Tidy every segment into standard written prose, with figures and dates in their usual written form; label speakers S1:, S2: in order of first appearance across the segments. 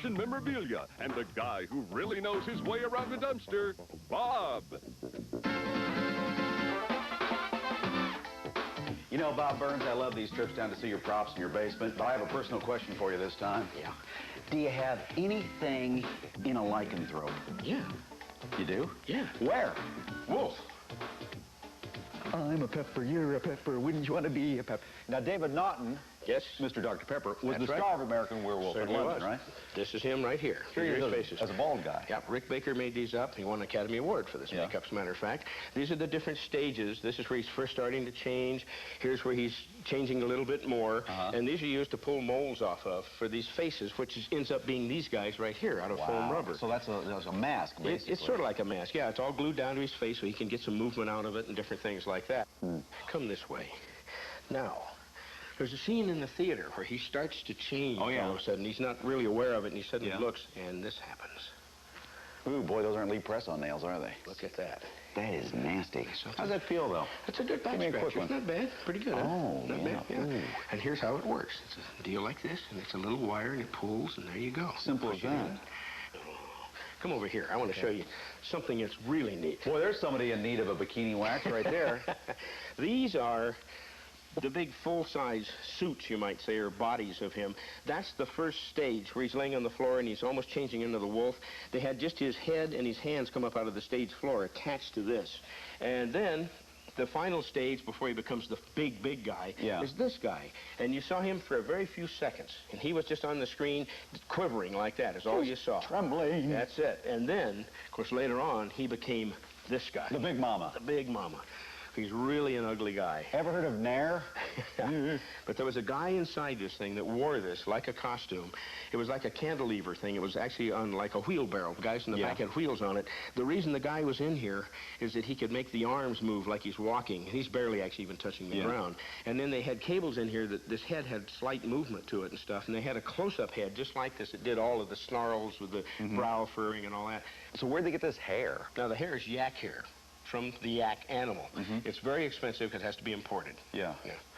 S1: collection memorabilia, and the guy who really knows his way around the dumpster, Bob.
S2: You know, Bob Burns, I love these trips down to see your props in your basement, but I have a personal question for you this time.
S3: Yeah.
S2: Do you have anything in a lycanthrope?
S3: Yeah.
S2: You do?
S3: Yeah.
S2: Where?
S3: Wolf.
S2: I'm a pepper, you're a pepper, wouldn't you want to be a pepper? Now, David Naughton,
S3: Yes.
S2: Mr. Dr. Pepper, was
S3: That's
S2: the
S3: right.
S2: star of American Werewolf in
S3: Certainly
S2: London,
S3: was.
S2: right?
S3: This is him right here.
S2: Sure,
S3: Here's
S2: he
S3: his
S2: is,
S3: faces.
S2: as a bald guy.
S3: Yeah, Rick Baker made these up. He won an Academy Award for this
S2: Yeah.
S3: makeup, as a matter of fact. These are the different stages. This is where he's first starting to change. Here's where he's changing a little bit more. And these are used to pull molds off of for these faces, which ends up being these guys right here out of foam rubber.
S2: So that's a mask, basically.
S3: It's sort of like a mask. Yeah, it's all glued down to his face so he can get some movement out of it and different things like that. Come this way. Now, there's a scene in the theater where he starts to change all of a sudden. He's not really aware of it, and he suddenly looks, and this happens.
S2: Ooh, boy, those aren't Lee Press-on nails, are they?
S3: Look at that.
S2: That is nasty. How's that feel, though?
S3: That's a good back
S2: Give me a quick
S3: scratcher.
S2: one.
S3: Not bad. Pretty good, huh?
S2: Oh,
S3: Not bad, yeah.
S2: Ooh.
S3: And here's how it works. It's a deal like this, and it's a little wire, and it pulls, and there you go.
S2: Simple as that.
S3: Come over here. I want to show you something that's really neat.
S2: Boy, there's somebody in need of a bikini wax right there.
S3: These are the big full-size suits, you might say, or bodies of him. That's the first stage where he's laying on the floor and he's almost changing into the wolf. They had just his head and his hands come up out of the stage floor attached to this. And then the final stage before he becomes the big guy is this guy. And you saw him for a very few seconds. And he was just on the screen quivering like that is all you saw.
S2: Trembling.
S3: That's it. And then, of course, later on, he became this guy.
S2: The Big Mama.
S3: The Big Mama. He's really an ugly guy.
S2: Ever heard of Nair?
S3: But there was a guy inside this thing that wore this like a costume. It was like a cantilever thing. It was actually on like a wheelbarrow. The guys in the back had wheels on it. The reason the guy was in here is that he could make the arms move like he's walking. He's barely actually even touching the ground. And then they had cables in here that this head had slight movement to it and stuff. And they had a close-up head just like this. It did all of the snarls with the brow furring and all that.
S2: So where'd they get this hair?
S3: Now, the hair is yak hair from the yak animal. It's very expensive because it has to be imported.
S2: Yeah.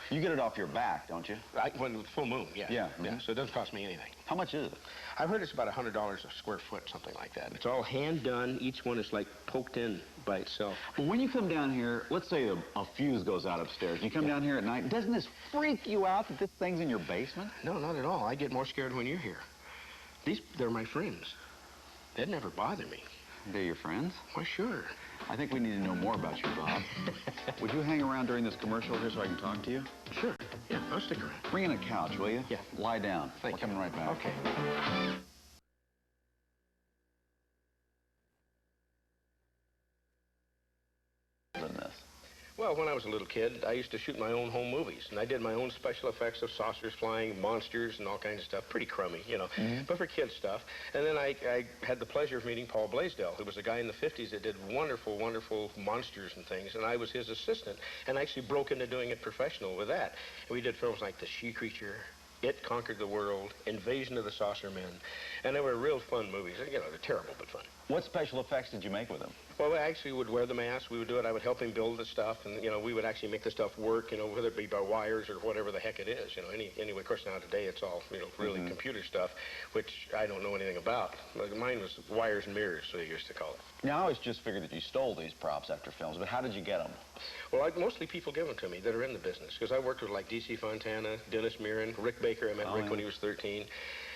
S2: You get it off your back, don't you?
S3: When with full moon, yeah. So it doesn't cost me anything.
S2: How much is it?
S3: I've heard it's about $100 a square foot, something like that. It's all hand done. Each one is like poked in by itself.
S2: Well, when you come down here, let's say a fuse goes out upstairs. You come down here at night, doesn't this freak you out that this thing's in your basement?
S3: No, not at all. I get more scared when you're here. They're my friends. They'd never bother me.
S2: They're your friends?
S3: Why, sure.
S2: I think we need to know more about you, Bob. Would you hang around during this commercial here so I can talk to you?
S3: Sure. Yeah, I'll stick around.
S2: Bring in a couch, will you?
S3: Yeah.
S2: Lie down.
S3: Thank
S2: We're coming right back.
S3: Okay.
S2: Than this.
S3: Well, when I was a little kid, I used to shoot my own home movies, and I did my own special effects of saucers flying, monsters, and all kinds of stuff. Pretty crummy, you know, but for kids stuff. And then I had the pleasure of meeting Paul Blaisdell, who was a guy in the 50s that did wonderful, wonderful monsters and things, and I was his assistant, and I actually broke into doing it professional with that. And we did films like The She Creature, It Conquered the World, Invasion of the Saucer Men, and they were real fun movies. You know, they're terrible, but fun.
S2: What special effects did you make with them?
S3: Well, we actually would wear the mask. We would do it. I would help him build the stuff, and, you know, we would actually make the stuff work, you know, whether it be by wires or whatever the heck it is, you know. Anyway, of course, now today it's all, you know, really computer stuff, which I don't know anything about. Mine was wires and mirrors, so they used to call it.
S2: Now, I always just figured that you stole these props after films, but how did you get them?
S3: Well, mostly people give them to me that are in the business, because I worked with, like, D.C. Fontana, Dennis Mirren, Rick Baker. I met Rick when he was 13.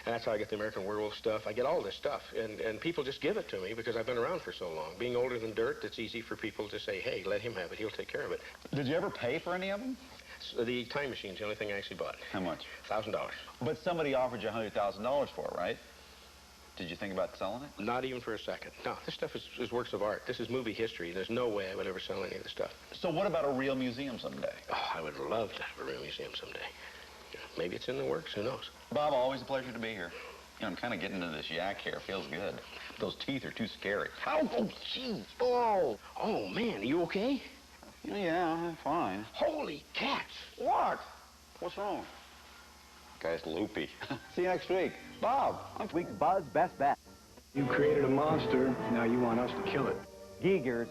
S3: And that's how I get the American Werewolf stuff. I get all this stuff, and people just give it to me because I've been around for so long. Being older than dirt, it's easy for people to say, hey, let him have it. He'll take care of it.
S2: Did you ever pay for any of them?
S3: So the time machine's the only thing I actually bought.
S2: How much?
S3: $1,000.
S2: But somebody offered you $100,000 for it, right? Did you think about selling it?
S3: Not even for a second. No, this stuff is works of art. This is movie history. There's no way I would ever sell any of this stuff.
S2: So what about a real museum someday?
S3: Oh, I would love to have a real museum someday. Yeah, maybe it's in the works. Who knows?
S2: Bob, always a pleasure to be here. You know, I'm kind of getting into this yak hair. Feels good. Those teeth are too scary.
S3: Oh, jeez. Oh, man, are you okay?
S2: Yeah, I'm fine.
S3: Holy cats.
S2: What? What's wrong? Guy's loopy. See you next week. Bob.
S4: Next week's Buzz Best Bet.
S5: You created a monster, now you want us to kill it.
S4: Giger's